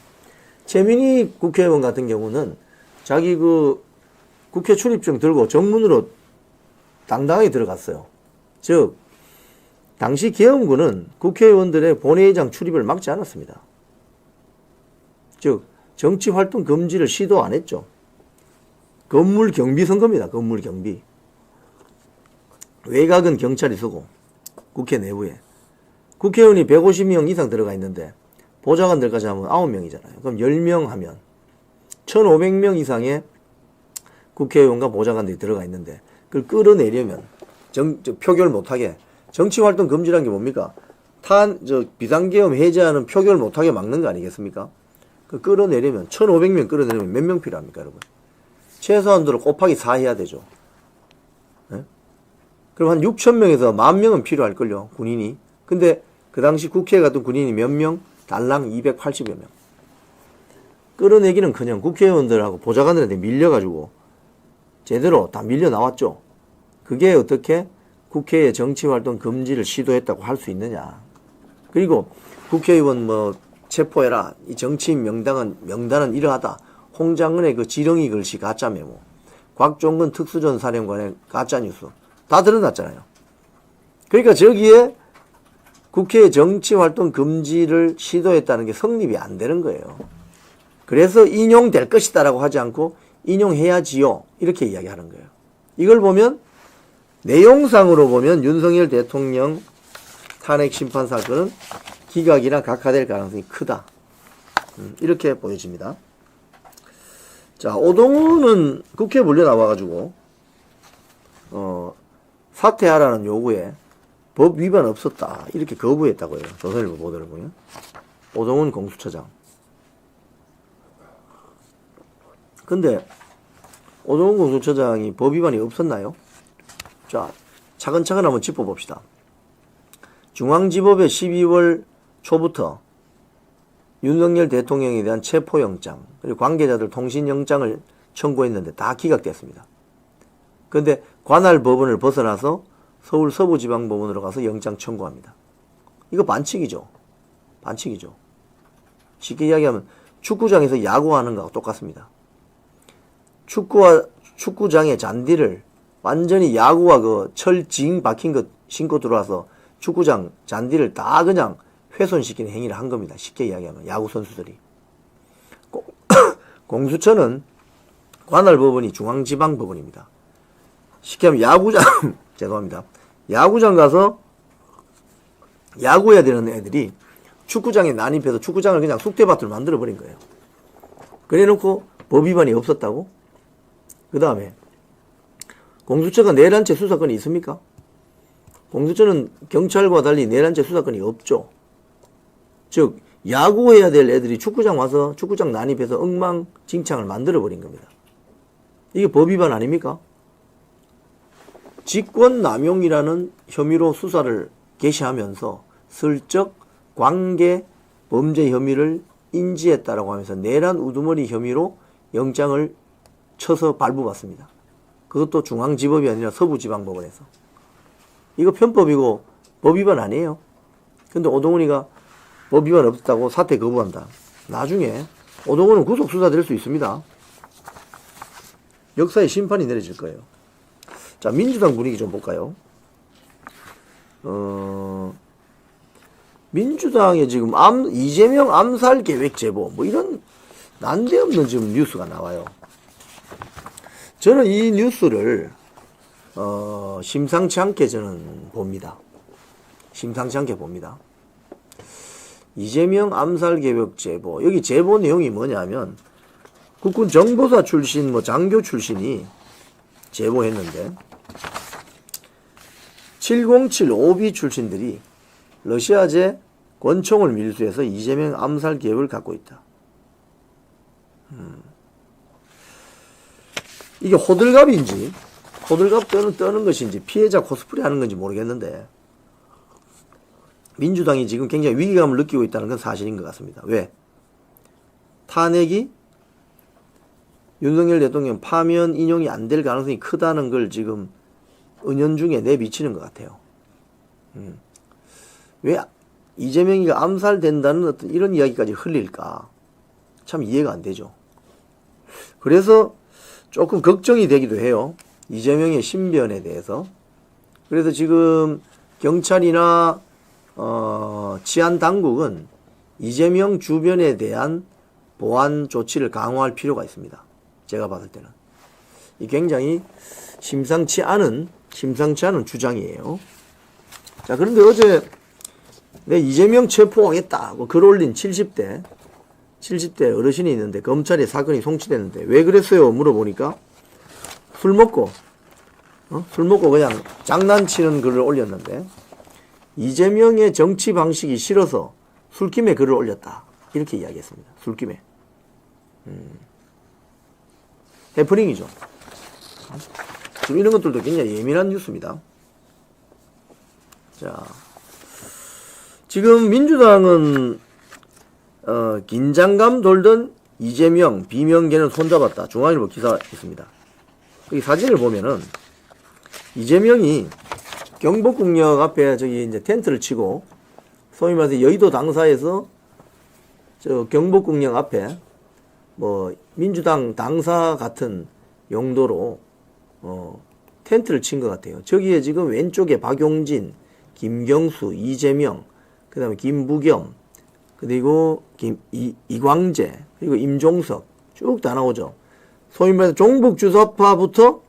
최민희 국회의원 같은 경우는 자기 국회 출입증 들고 정문으로 당당하게 들어갔어요. 즉, 당시 계엄군은 국회의원들의 본회의장 출입을 막지 않았습니다. 즉, 정치활동 금지를 시도 안 했죠. 건물 경비 선거입니다. 건물 경비. 외곽은 경찰이 서고 국회 내부에 국회의원이 150명 이상 들어가 있는데 보좌관들까지 하면 9명이잖아요. 그럼 10명 하면 1500명 이상의 국회의원과 보좌관들이 들어가 있는데 그걸 끌어내려면 표결 못하게, 정치활동 금지란 게 뭡니까? 비상계엄 해제하는 표결 못하게 막는 거 아니겠습니까? 그 끌어내려면 1500명 끌어내려면 몇 명 필요합니까, 여러분? 최소한도로 곱하기 4 해야 되죠. 네? 그럼 한 6,000명에서 10,000명은 필요할걸요, 군인이. 근데 그 당시 국회에 갔던 군인이 몇 명? 달랑 280여 명. 끌어내기는커녕 국회의원들하고 보좌관들한테 밀려가지고 제대로 다 밀려 나왔죠. 그게 어떻게 국회의 정치활동 금지를 시도했다고 할 수 있느냐. 그리고 국회의원 체포해라. 이 정치인 명단은 이러하다. 홍장은의 그 지렁이 글씨 가짜 메모, 곽종근 특수전 사령관의 가짜 뉴스 다 드러났잖아요. 그러니까 저기에 국회의 정치활동 금지를 시도했다는 게 성립이 안 되는 거예요. 그래서 인용될 것이다라고 하지 않고 인용해야지요 이렇게 이야기하는 거예요. 이걸 보면 내용상으로 보면 윤석열 대통령 탄핵 심판 사건은 기각이나 각하될 가능성이 크다. 이렇게 보여집니다. 자, 오동훈은 국회에 물려 나와가지고, 사퇴하라는 요구에 법 위반 없었다. 이렇게 거부했다고요. 조선일보 보도를 보면. 오동훈 공수처장. 근데, 오동훈 공수처장이 법 위반이 없었나요? 자, 차근차근 한번 짚어봅시다. 중앙지법에 12월 초부터 윤석열 대통령에 대한 체포영장, 그리고 관계자들 통신영장을 청구했는데 다 기각됐습니다. 그런데 관할 법원을 벗어나서 서울 서부지방법원으로 가서 영장 청구합니다. 이거 반칙이죠. 반칙이죠. 쉽게 이야기하면 축구장에서 야구하는 거하고 똑같습니다. 축구장의 잔디를 완전히 야구와 그 철징 박힌 것 신고 들어와서 축구장 잔디를 다 그냥 훼손시키는 행위를 한 겁니다. 쉽게 이야기하면 야구 선수들이. 공수처는 관할법원이 중앙지방법원입니다. 쉽게 하면 야구장 죄송합니다. 야구장 가서 야구해야 되는 애들이 축구장에 난입해서 축구장을 그냥 쑥대밭으로 만들어버린 거예요. 그래놓고 법 위반이 없었다고? 그 다음에 공수처가 내란죄 수사권이 있습니까? 공수처는 경찰과 달리 내란죄 수사권이 없죠. 즉 야구해야 될 애들이 축구장 와서 축구장 난입해서 엉망진창을 만들어버린 겁니다. 이게 법 위반 아닙니까? 직권남용이라는 혐의로 수사를 개시하면서 슬쩍 관계 범죄 혐의를 인지했다라고 하면서 내란 우두머리 혐의로 영장을 쳐서 발부받습니다. 그것도 중앙지법이 아니라 서부지방법원에서. 이거 편법이고 법 위반 아니에요. 근데 오동훈이가 법 위반 없었다고 사퇴 거부한다. 나중에 오동훈은 구속 수사될 수 있습니다. 역사의 심판이 내려질 거예요. 자, 민주당 분위기 좀 볼까요? 민주당에 지금 이재명 암살 계획 제보 뭐 이런 난데없는 지금 뉴스가 나와요. 저는 이 뉴스를 심상치 않게 저는 봅니다. 심상치 않게 봅니다. 이재명 암살 계획 제보. 여기 제보 내용이 뭐냐면 국군 정보사 출신 뭐 장교 출신이 제보했는데 707 OB 출신들이 러시아제 권총을 밀수해서 이재명 암살 계획을 갖고 있다. 이게 호들갑인지 호들갑 떠는 것인지 피해자 코스프레 하는 건지 모르겠는데 민주당이 지금 굉장히 위기감을 느끼고 있다는 건 사실인 것 같습니다. 왜? 탄핵이 윤석열 대통령 파면 인용이 안 될 가능성이 크다는 걸 지금 은연중에 내비치는 것 같아요. 왜 이재명이가 암살된다는 어떤 이런 이야기까지 흘릴까? 참 이해가 안 되죠. 그래서 조금 걱정이 되기도 해요. 이재명의 신변에 대해서. 그래서 지금 경찰이나 치안 당국은 이재명 주변에 대한 보안 조치를 강화할 필요가 있습니다. 제가 봤을 때는. 이 굉장히 심상치 않은 주장이에요. 자, 그런데 어제 내 이재명 체포하겠다 뭐 글 올린 70대 어르신이 있는데 검찰에 사건이 송치됐는데 왜 그랬어요? 물어보니까 술 먹고 그냥 장난치는 글을 올렸는데 이재명의 정치 방식이 싫어서 술김에 글을 올렸다. 이렇게 이야기했습니다. 술김에. 해프닝이죠. 지금 이런 것들도 굉장히 예민한 뉴스입니다. 자, 지금 민주당은 긴장감 돌던 이재명 비명계는 손잡았다. 중앙일보 기사 있습니다. 이 사진을 보면은 이재명이 경복궁역 앞에 저기 이제 텐트를 치고 소위 말해서 여의도 당사에서 저 경복궁역 앞에 뭐 민주당 당사 같은 용도로 텐트를 친 것 같아요. 저기에 지금 왼쪽에 박용진, 김경수, 이재명, 그 다음에 김부겸, 그리고 이광재, 그리고 임종석 쭉 다 나오죠. 소위 말해서 종북 주사파부터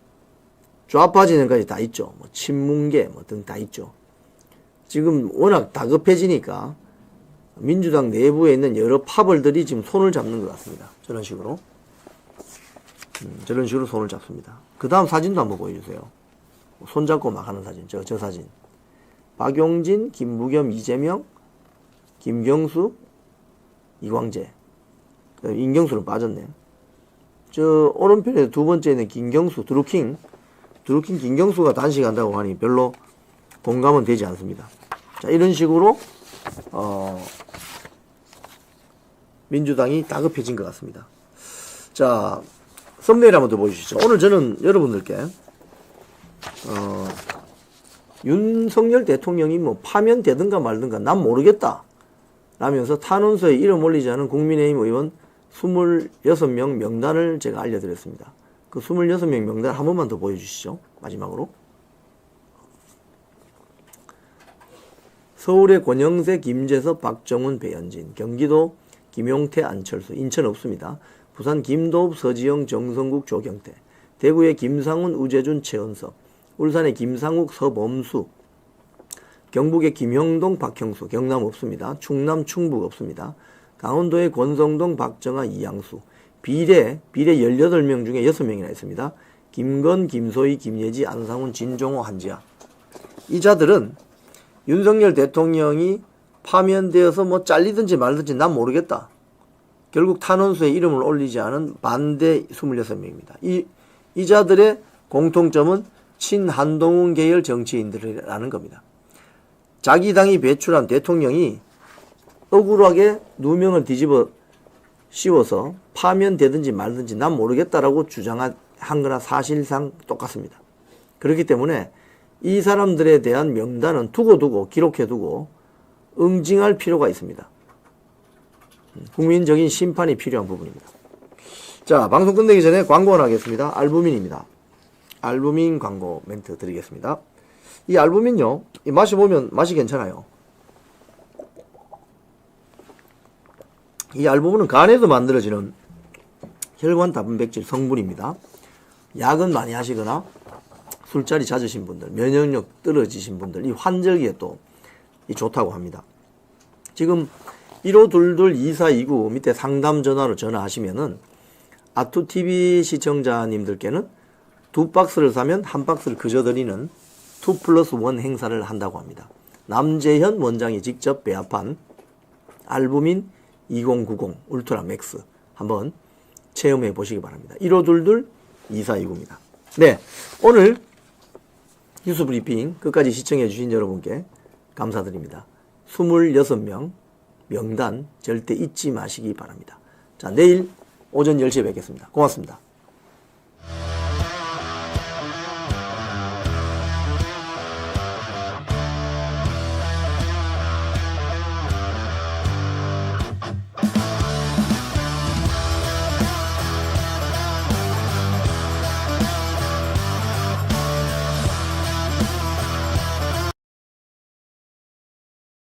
좌파 진영까지 다 있죠. 뭐 친문계 뭐 등 다 있죠. 지금 워낙 다급해지니까 민주당 내부에 있는 여러 파벌들이 지금 손을 잡는 것 같습니다. 저런 식으로. 저런 식으로 손을 잡습니다. 그 다음 사진도 한번 보여주세요. 손잡고 막 하는 사진. 저 사진. 박용진, 김부겸, 이재명, 김경수, 이광재. 임경수는 빠졌네요. 저 오른편에 두 번째는 김경수, 드루킹 김경수가 단식한다고 하니 별로 공감은 되지 않습니다. 자, 이런 식으로 민주당이 다급해진 것 같습니다. 자, 썸네일 한번 더 보여주시죠. 오늘 저는 여러분들께 윤석열 대통령이 뭐 파면되든가 말든가 난 모르겠다 라면서 탄원서에 이름 올리지 않은 국민의힘 의원 26명 명단을 제가 알려드렸습니다. 그 26명 명단 한 번만 더 보여주시죠. 마지막으로. 서울의 권영세, 김재섭, 박정훈, 배현진, 경기도 김용태, 안철수, 인천 없습니다. 부산 김도읍, 서지영, 정성국, 조경태, 대구의 김상훈, 우재준, 최은석, 울산의 김상욱, 서범수, 경북의 김형동, 박형수, 경남 없습니다. 충남, 충북 없습니다. 강원도의 권성동, 박정아, 이양수, 비례 18명 중에 6명이나 있습니다. 김건, 김소희, 김예지, 안상훈, 진종호, 한지아. 이 자들은 윤석열 대통령이 파면되어서 뭐 잘리든지 말든지 난 모르겠다. 결국 탄원서에 이름을 올리지 않은 반대 26명입니다. 이 자들의 공통점은 친한동훈 계열 정치인들이라는 겁니다. 자기 당이 배출한 대통령이 억울하게 누명을 뒤집어 씌워서 파면되든지 말든지 난 모르겠다라고 주장한 거나 사실상 똑같습니다. 그렇기 때문에 이 사람들에 대한 명단은 두고두고 기록해두고 응징할 필요가 있습니다. 국민적인 심판이 필요한 부분입니다. 자, 방송 끝내기 전에 광고 하나 하겠습니다. 알부민입니다. 알부민 광고 멘트 드리겠습니다. 이 알부민요, 이 마셔보면 맛이 괜찮아요. 이 알부민은 간에서 만들어지는 혈관 단백질 성분입니다. 약은 많이 하시거나 술자리 잦으신 분들, 면역력 떨어지신 분들, 이 환절기에 또 좋다고 합니다. 지금 1522-2429 밑에 상담 전화로 전화하시면은 아투TV 시청자님들께는 2박스를 사면 1박스를 그저 드리는 2+1 행사를 한다고 합니다. 남재현 원장이 직접 배합한 알부민 2090 울트라 맥스 한번 체험해 보시기 바랍니다. 1522-2429입니다. 네, 오늘 뉴스 브리핑 끝까지 시청해 주신 여러분께 감사드립니다. 26명 명단 절대 잊지 마시기 바랍니다. 자, 내일 오전 10시에 뵙겠습니다. 고맙습니다.